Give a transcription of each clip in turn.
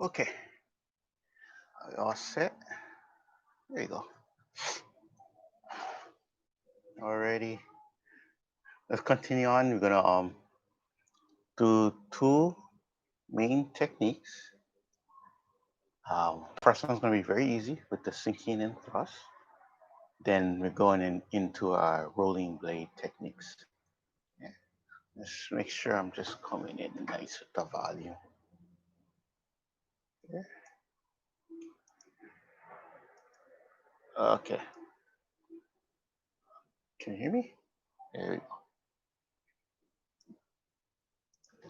Okay, all set. There you go. Already. Let's continue on. We're gonna do two main techniques. First one's gonna be very easy with the sinking and thrust. Then we're going into our rolling blade techniques. Yeah. Let's make sure I'm just coming in nice with the volume. Yeah. Okay. Can you hear me? There we go.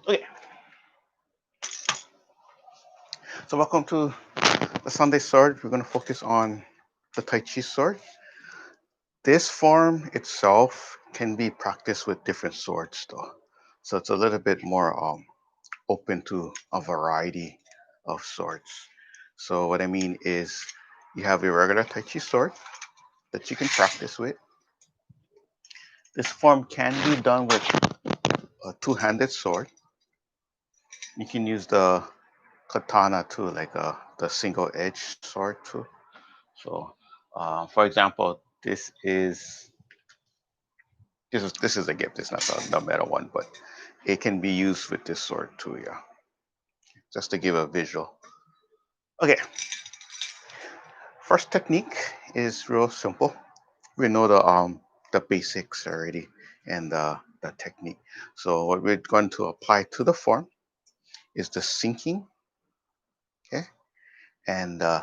Okay. So welcome to the Sunday Sword. We're going to focus on the Tai Chi sword. This form itself can be practiced with different swords though. So it's a little bit more open to a variety of swords. So what I mean is you have a regular Tai Chi sword that you can practice with. This form can be done with a two-handed sword. You can use the katana too, like the single-edged sword too. So, for example, this is a gift. It's not the metal one, but it can be used with this sword too. Yeah, just to give a visual. Okay, first technique is real simple. We know the basics already and the technique. So what we're going to apply to the form is the sinking, okay, and the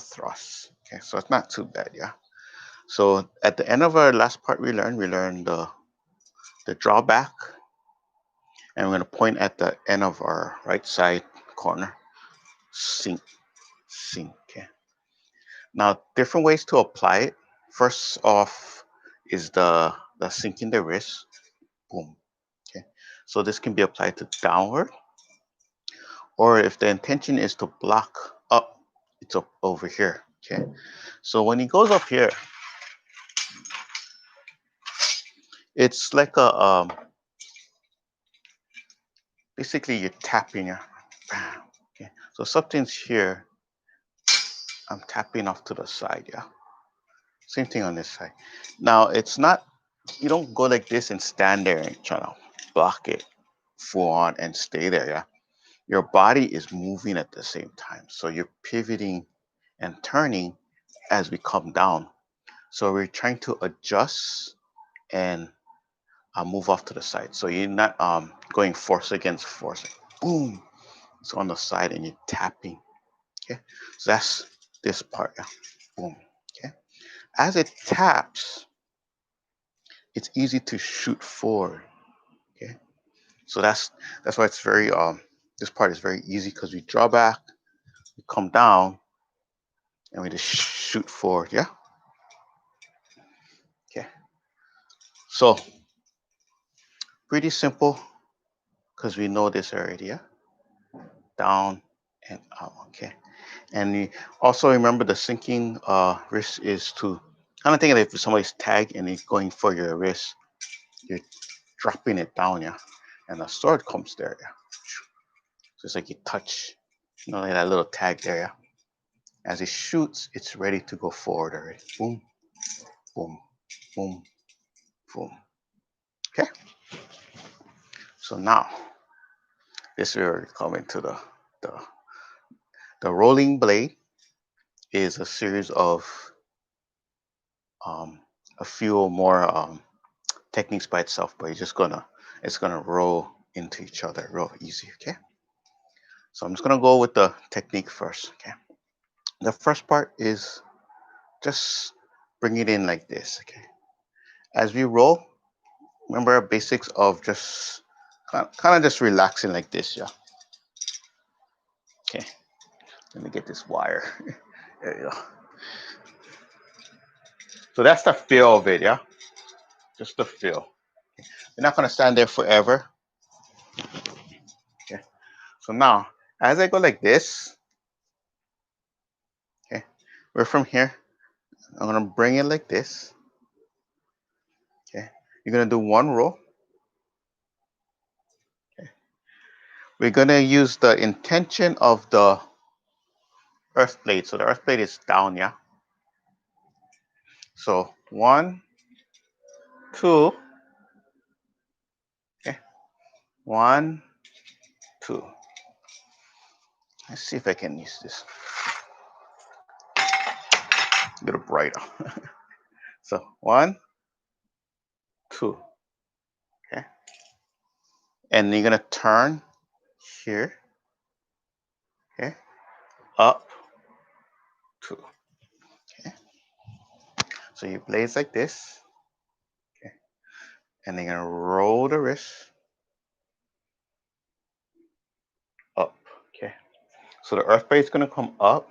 thrust. Okay, so it's not too bad. Yeah. So at the end of our last part, we learned the drawback, and we're going to point at the end of our right side corner. Sink, sink. Okay. Now, different ways to apply it. First off is the sinking the wrist. Boom. Okay. So this can be applied to downward, or if the intention is to block up, it's up over here. Okay. So when he goes up here, it's like a basically you're tapping. Bam. Okay. So something's here. I'm tapping off to the side. Yeah. Same thing on this side. Now it's not, you don't go like this and stand there and try to block it full on and stay there. Yeah. Your body is moving at the same time. So you're pivoting and turning as we come down. So we're trying to adjust and move off to the side. So you're not going force against force. Like, boom. It's on the side and you're tapping. Okay. So that's this part. Yeah. Boom. Okay. As it taps, it's easy to shoot forward. Okay, so that's why it's very this part is very easy because we draw back, we come down, and we just shoot forward. Yeah. Okay. So pretty simple because we know this already. Yeah. Down and out. Okay. And we also remember the sinking wrist is to kind of think of it if somebody's tag and it's going for your wrist, you're dropping it down. Yeah. And the sword comes there. Yeah. So it's like you touch, like that little tag there. Yeah. As it shoots, it's ready to go forward already. Boom, boom, boom, boom. Okay. So now this we're coming to the the rolling blade is a series of um, a few more techniques by itself, but it's gonna roll into each other real easy. Okay. So I'm just gonna go with the technique first. Okay. The first part is just bring it in like this. Okay. As we roll, remember our basics of just kind of just relaxing like this, yeah. Okay, let me get this wire. There you go. So that's the feel of it, yeah. Just the feel. You're not gonna stand there forever. Okay. So now, as I go like this, okay, we're from here. I'm gonna bring it like this. Okay. You're gonna do one roll. Okay. We're gonna use the intention of the earth plate. So the earth plate is down, yeah? So 1, 2, okay? 1, 2. Let's see if I can use this a little brighter. So 1, 2, okay? And you're gonna turn here, okay? Up, 2, okay? So you blaze like this, okay? And then you're gonna roll the wrist up, okay? So the earth plate is gonna come up.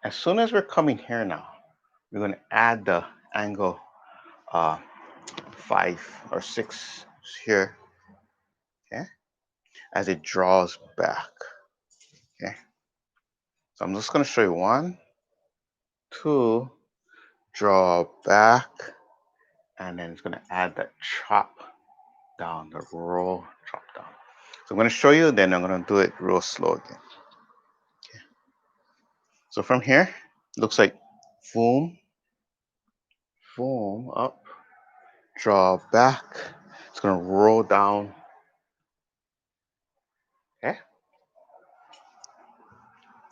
As soon as we're coming here now, we're gonna add the angle uh, 5 or 6 here, okay? As it draws back, okay? So I'm just gonna show you 1, 2, draw back, and then it's gonna add that chop down, the roll, chop down. So I'm gonna show you, then I'm gonna do it real slow again. Okay. So from here, it looks like boom, boom, up, draw back. It's gonna roll down. Okay.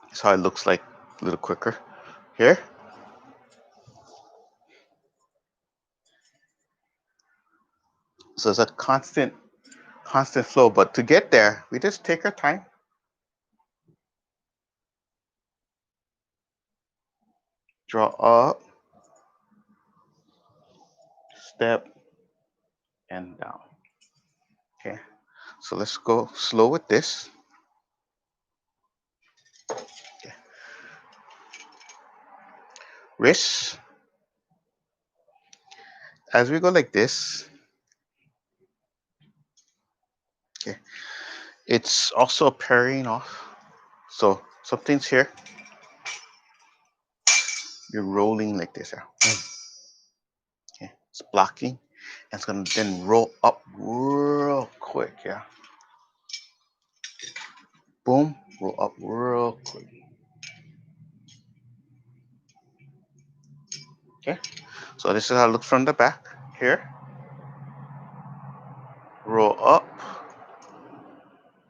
That's how it looks like a little quicker. Here. So it's a constant flow. But to get there, we just take our time. Draw up, step, and down. Okay. So let's go slow with this. Okay. Wrist. As we go like this, okay, it's also parrying off. So something's here. You're rolling like this. Yeah. Okay. It's blocking. And it's gonna then roll up real quick. Yeah. Boom. Roll up real quick. Okay. So this is how it looks from the back. Here. Roll up.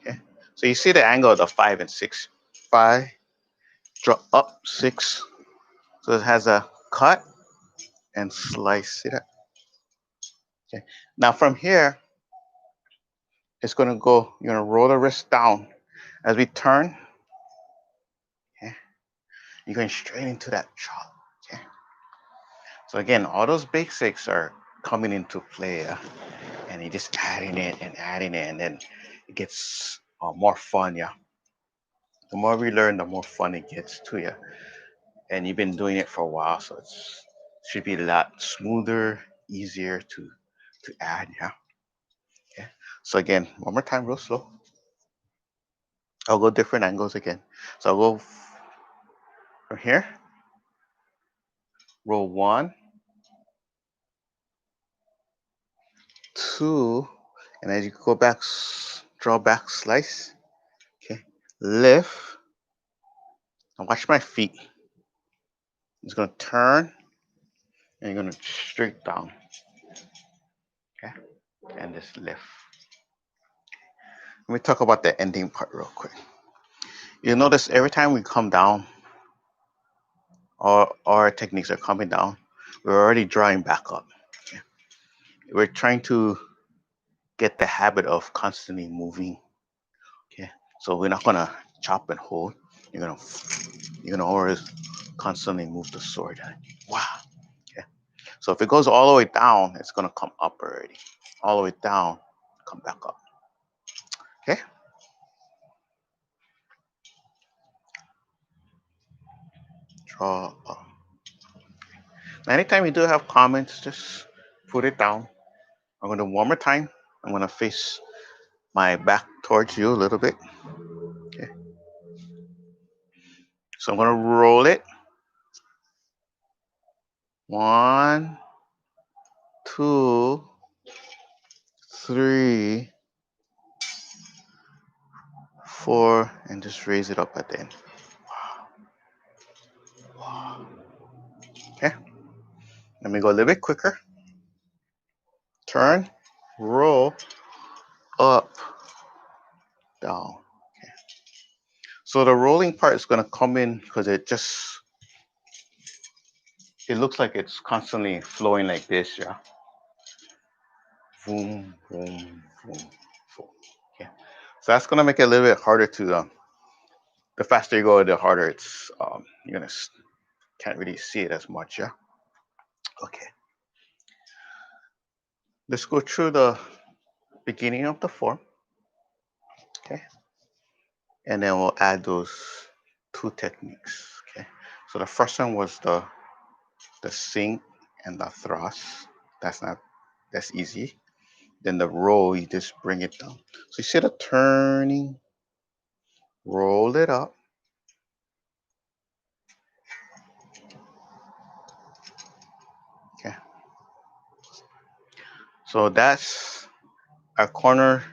Okay. So you see the angle of the 5 and 6. 5. Draw up 6. So it has a cut and slice. See that? Okay. Now from here, it's gonna go. You're gonna roll the wrist down as we turn. Okay. You're going straight into that chop. Okay. So again, all those basics are coming into play, and you're just adding it, and then it gets more fun. Yeah. The more we learn, the more fun it gets to you. And you've been doing it for a while, so it should be a lot smoother, easier to add. Yeah. Okay. So again, one more time, real slow. I'll go different angles again. So I'll go from here, roll 1, 2, and as you go back, draw back, slice. Okay, lift. Now watch my feet. It's gonna turn, and you're gonna straight down. Okay, and just lift. Let me talk about the ending part real quick. You'll notice every time we come down, our techniques are coming down. We're already drawing back up. Okay? We're trying to get the habit of constantly moving. Okay, so we're not gonna chop and hold. You're gonna always constantly move the sword. Wow. Okay. So if it goes all the way down, it's gonna come up already. All the way down, come back up. Okay. Draw up. Now, anytime you do have comments, just put it down. I'm gonna one more time. I'm gonna face my back towards you a little bit. Okay. So I'm gonna roll it. 1, 2, 3, 4, and just raise it up at the end. Wow. Okay. Let me go a little bit quicker. Turn, roll, up, down. Okay. So the rolling part is going to come in because it looks like it's constantly flowing like this, yeah. Boom, boom, boom, boom. Okay. So that's going to make it a little bit harder to, the faster you go, the harder it's, you're going to, can't really see it as much, yeah. Okay. Let's go through the beginning of the form. Okay. And then we'll add those two techniques. Okay. So the first one was the sink and the thrust. That's easy. Then the roll, you just bring it down. So you see the turning, roll it up. Okay. So that's our corner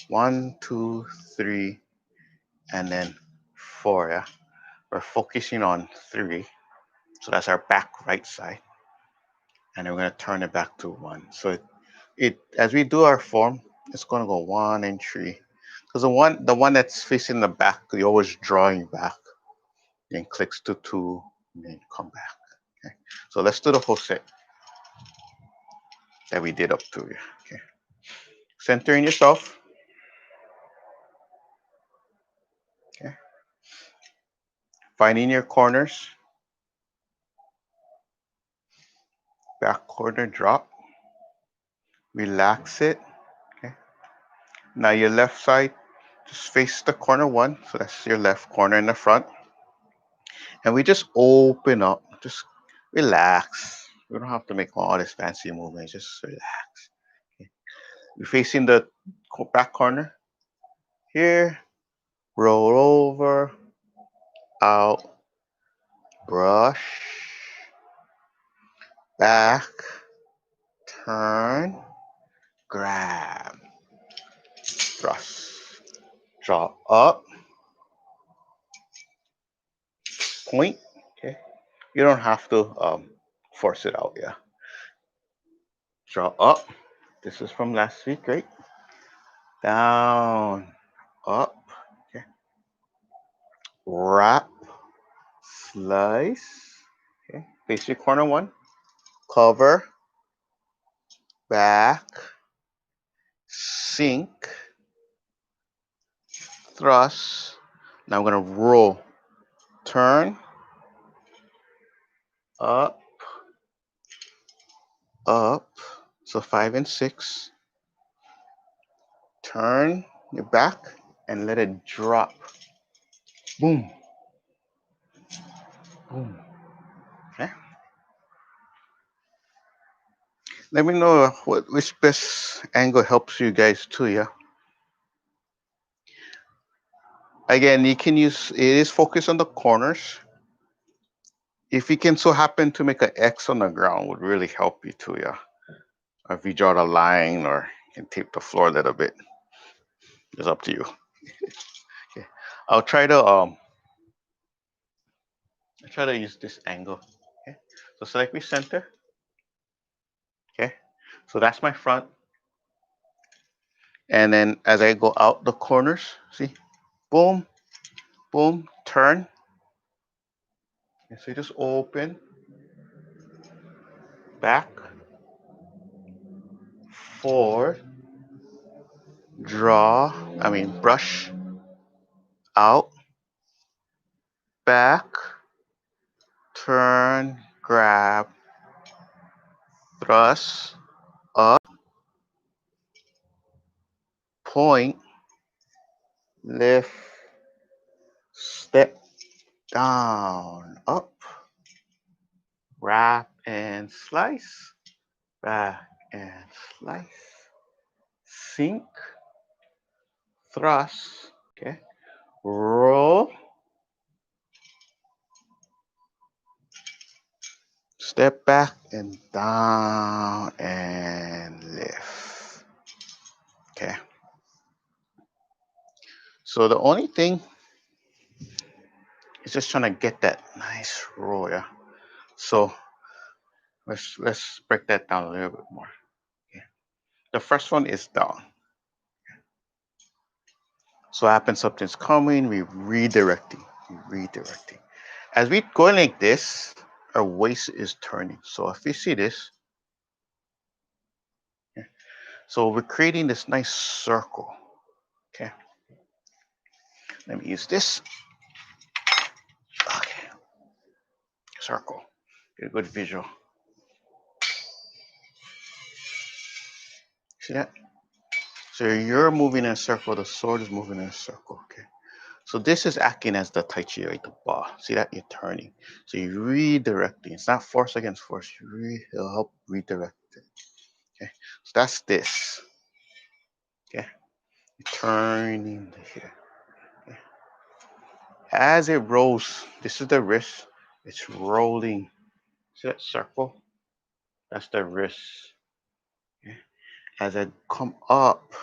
1, 2, 3, and then 4. Yeah. We're focusing on 3. So that's our back right side. And then we're going to turn it back to 1. So it as we do our form, it's going to go 1 and 3. Because the one that's facing the back, you're always drawing back. Then clicks to 2, and then come back. Okay. So let's do the whole set that we did up to here. Okay. Centering yourself. Okay. Finding your corners. Back corner drop. Relax it. Okay. Now your left side, just face the corner 1. So that's your left corner in the front. And we just open up. Just relax. We don't have to make all this fancy movement. Just relax. Okay. You're facing the back corner. Here. Roll over. Out. Brush. Back. Turn. Grab. Thrust. Draw up. Point. Okay. You don't have to force it out. Yeah. Draw up. This is from last week, right? Down. Up. Okay. Wrap. Slice. Okay. Face your corner 1. Cover. Back. Sink. Thrust. Now I'm going to roll. Turn. Up. Up. So 5 and 6. Turn your back and let it drop. Boom. Boom. Okay. Let me know which best angle helps you guys too, yeah. Again, you can use, it is focused on the corners. If you can so happen to make an X on the ground, would really help you too, yeah. Or if you draw the line, or you can tape the floor a little bit. It's up to you. Okay. I'll try to use this angle. Okay. So select me center. Okay. So that's my front. And then as I go out the corners, see, boom, boom, turn. And so you just open, back, forward, brush, out, back, turn, grab, thrust, up, point, lift, step, down, up, wrap and slice, back and slice, sink, thrust, okay, roll, step back and down and lift. Okay. So the only thing is just trying to get that nice roll, yeah. So Let's break that down a little bit more. Okay. The first one is down. So what happens, something's coming, we redirecting, redirecting. As we go like this, our waist is turning. So if you see this, okay, so we're creating this nice circle. Okay. Let me use this. Okay. Circle. Get a good visual. See that? So you're moving in a circle, the sword is moving in a circle. Okay. So this is acting as the Tai Chi, right? The bar. See that? You're turning. So you're redirecting. It's not force against force. It'll help redirect it. Okay. So that's this. Okay. You're turning here. Okay. As it rolls, this is the wrist. It's rolling. See that circle? That's the wrist. Okay. As I come up,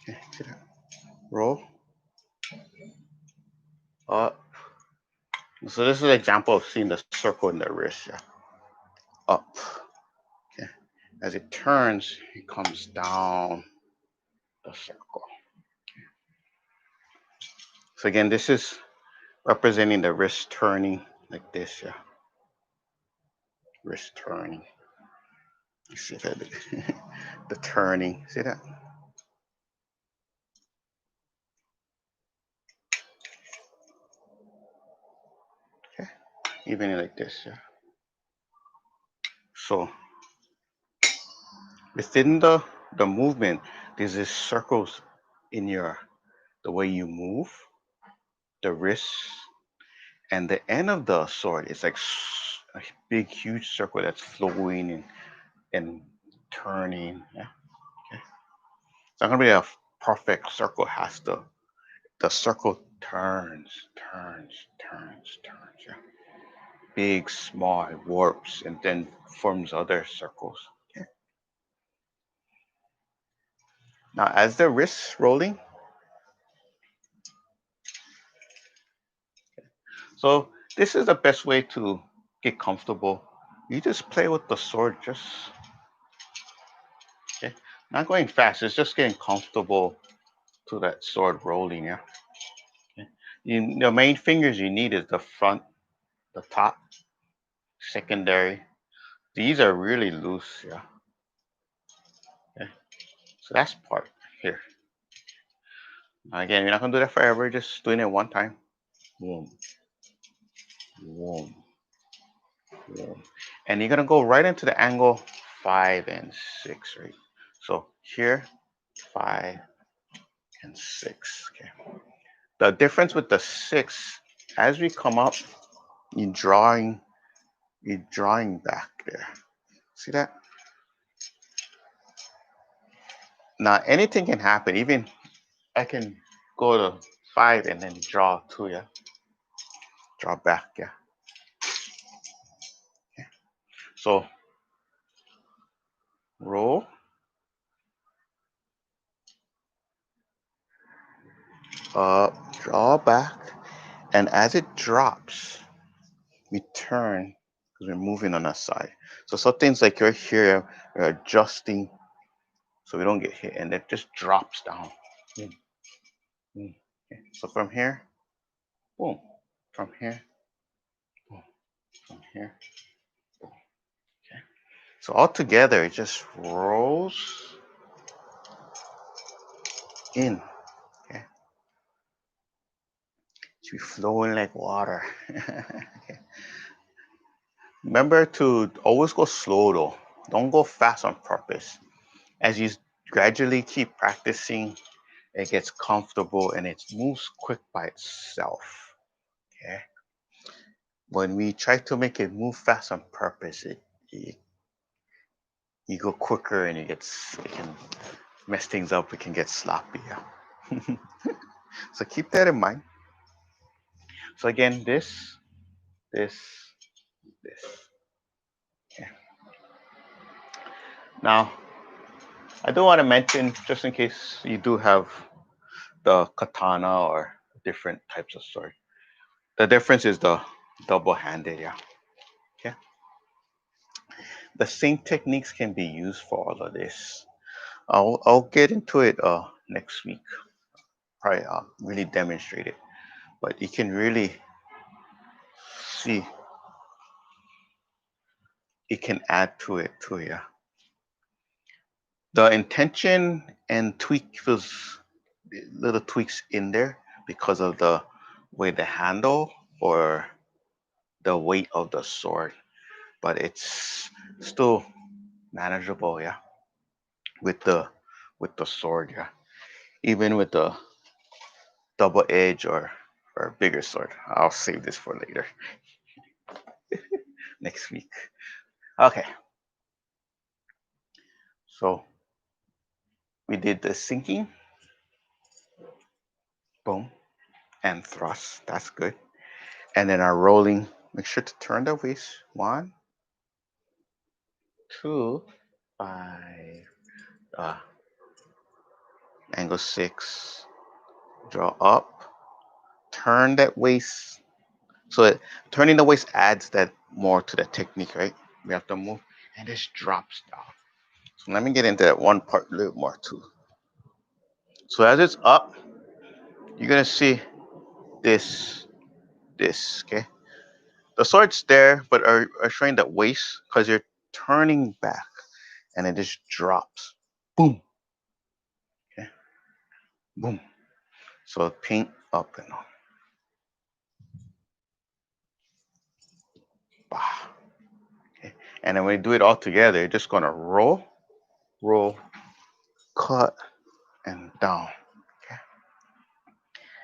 okay, see that? Roll up. So this is an example of seeing the circle in the wrist. Yeah. Up. Okay. As it turns, it comes down the circle. So again, this is representing the wrist turning like this. Yeah. Wrist turning. You see that? The turning. See that? Okay. Even like this. Yeah. So within the movement, there's these circles in your the way you move, the wrist, and the end of the sword is like a big, huge circle that's flowing and turning. Yeah. Okay. It's not gonna be a perfect circle. Has to the circle turns, turns, turns, turns. Yeah. Big, small, warps, and then forms other circles. Okay. Now, as the wrist rolling, so this is the best way to get comfortable. You just play with the sword, just okay. Not going fast. It's just getting comfortable to that sword rolling. Yeah. Okay. The main fingers you need is the front, the top, secondary. These are really loose. Yeah. Okay. So that's part here. Again, you're not gonna do that forever. Just doing it one time. Boom, boom, boom, and you're gonna go right into the angle 5 and 6, right? So here, 5 and 6. Okay. The difference with the 6, as we come up, you're drawing, back there. See that? Now anything can happen. Even I can go to 5 and then draw 2. Yeah, draw back. Yeah. So roll up, draw back, and as it drops, we turn because we're moving on that side. So some things like you're here, we're adjusting so we don't get hit, and it just drops down. Boom, boom. Okay. So from here, boom, from here, boom, from here, boom. Okay. So all together, it just rolls in. Okay. It should be flowing like water. Okay. Remember to always go slow though. Don't go fast on purpose. As you gradually keep practicing, it gets comfortable and it moves quick by itself. Okay. When we try to make it move fast on purpose, you, you go quicker and it can mess things up. It can get sloppy. Yeah. So keep that in mind. So again, this, this. Okay. Now, I do want to mention, just in case you do have the katana or different types of sword. The difference is the double-handed. Yeah. Okay. the same techniques can be used for all of this. I'll get into it next week. Probably really demonstrate it, but you can really see it can add to it too. Yeah, the intention and tweak feels little tweaks in there because of the way the handle or the weight of the sword, but it's still manageable. Yeah, with the sword. Yeah, even with the double edge or bigger sword. I'll save this for later next week. Okay, so we did the sinking, boom, and thrust. That's good. And then our rolling. Make sure to turn the waist. 1, 2, 5. Uh, Angle 6. Draw up. Turn that waist. So turning the waist adds that more to the technique, right? We have to move, and this drops down. So let me get into that one part a little more too. So as it's up, you're gonna see this, okay? The sword's there, but are showing that waist because you're turning back, and it just drops. Boom, okay, boom. So paint up and on. Bah. Okay. And then when you do it all together, you're just gonna roll, roll, cut, and down. Okay.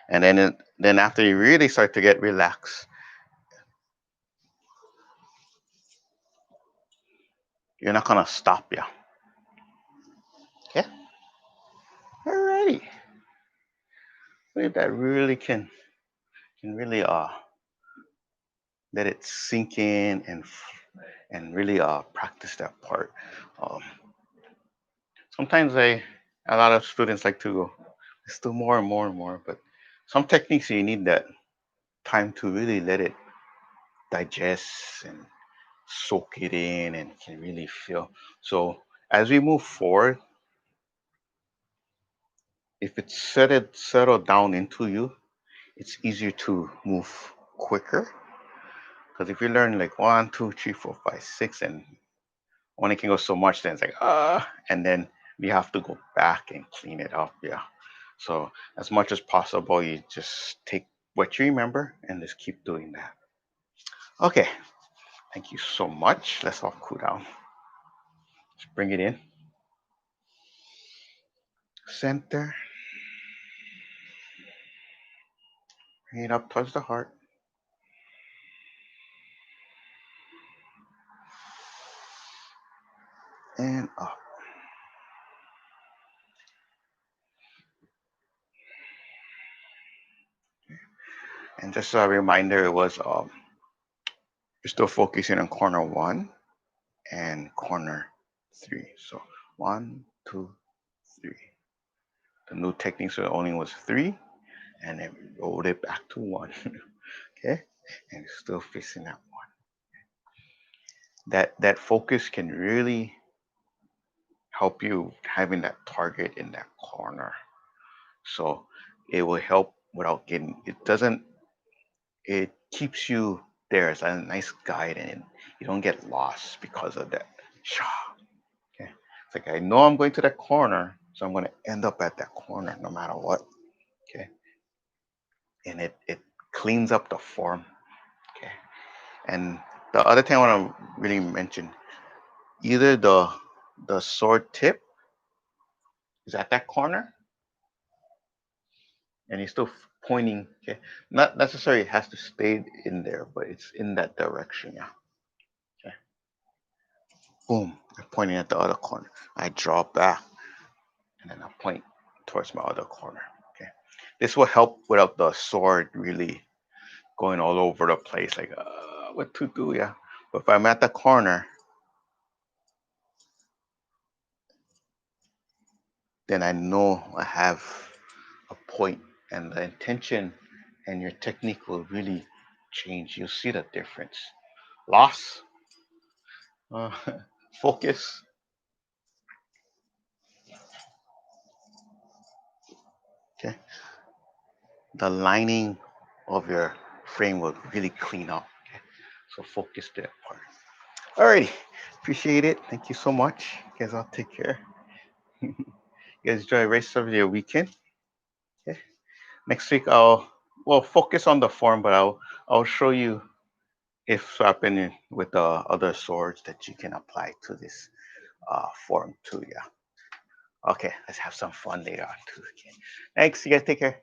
And then after you really start to get relaxed, you're not gonna stop, yeah. Okay. Alrighty. I believe that really can really let it sink in and really practice that part. Um, Sometimes a lot of students like to go, let's do more and more and more, but some techniques you need that time to really let it digest and soak it in and can really feel. So as we move forward, if it's settled down into you, it's easier to move quicker. Because if you learn like 1, 2, 3, 4, 5, 6, and only can go so much, then it's like and then we have to go back and clean it up. Yeah. So as much as possible, you just take what you remember and just keep doing that. Okay. Thank you so much. Let's all cool down. Let's bring it in. Center. Bring it up towards the heart. And up. And just a reminder, it was you're still focusing on corner 1 and corner 3. So 1, 2, 3. The new technique so only was 3, and then we rolled it back to 1. Okay, and it's still facing that 1. That focus can really help you having that target in that corner. So it will help without getting. It doesn't. It keeps you there as a nice guide, and you don't get lost because of that. Okay, it's like I know I'm going to that corner, so I'm going to end up at that corner no matter what. Okay, and it cleans up the form. Okay, and the other thing I want to really mention, either the sword tip is at that corner, and he's still pointing. Okay, not necessarily it has to stay in there, but it's in that direction. Yeah. Okay. Boom. I'm pointing at the other corner. I draw back, and then I point towards my other corner. Okay. This will help without the sword really going all over the place, like what to do, yeah. But if I'm at the corner, then I know I have a point, and the intention and your technique will really change. You'll see the difference. Loss. Uh, Focus. Okay. The lining of your frame will really clean up. Okay. So focus that part. Alrighty. Appreciate it. Thank you so much. Guys, I'll take care. You guys enjoy the rest of your weekend. Okay. Next week I'll focus on the form, but I'll show you if swapping it with the other swords that you can apply to this form too. Yeah. Okay. Let's have some fun later on too. Okay. Thanks. You guys take care.